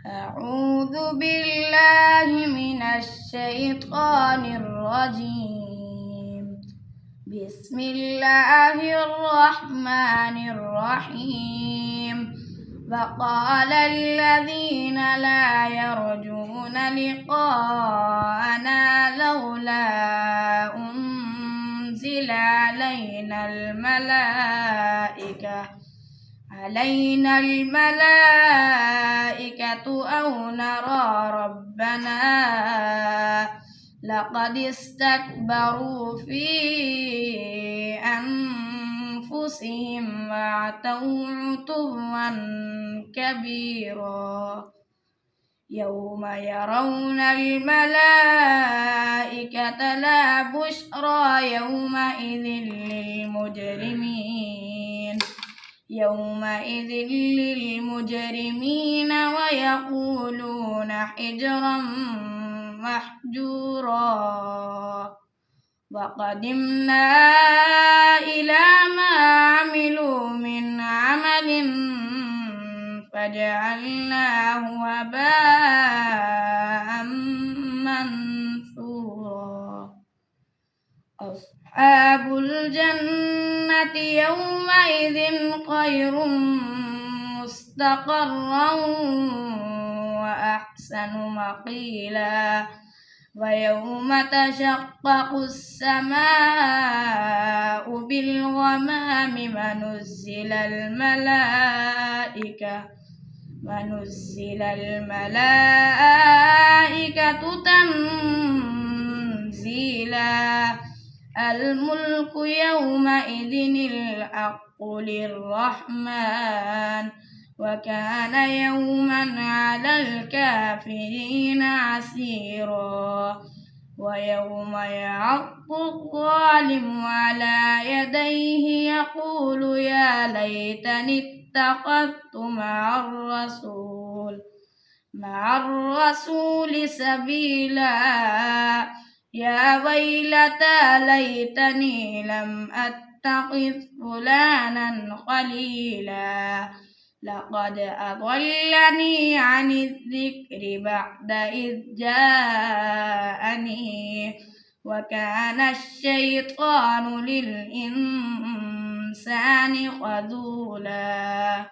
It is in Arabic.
أعوذ بالله من الشيطان الرجيم. بسم الله الرحمن الرحيم. وقال الذين لا يرجون لقاءنا لولا أنزل علينا الملائكة أو نرى ربنا لقد استكبروا في أنفسهم وعتوا عتوا كبيرا. يوم يرون الملائكة لا بشرى يومئذ للمجرمين ويقولون حجرا محجورا. وقدمنا إلى ما عملوا من عمل فجعلناه هباء منثورا. أصحاب الجنة يومئذ خير مستقرا وأحسن مقيلا. ويوم تشقق السماء بالغمام ونزل الملائكة تنزيلا. الملك يومئذ الحق للرحمن وكان يوما على الكافرين عسيرا. ويوم يعض الظالم على يديه يقول يا ليتني اتخذت مع الرسول سبيلا. يا ويلتى ليتني لم أتخذ فلانا خليلا. لقد أضلني عن الذكر بعد إذ جاءني وكان الشيطان للإنسان خذولا.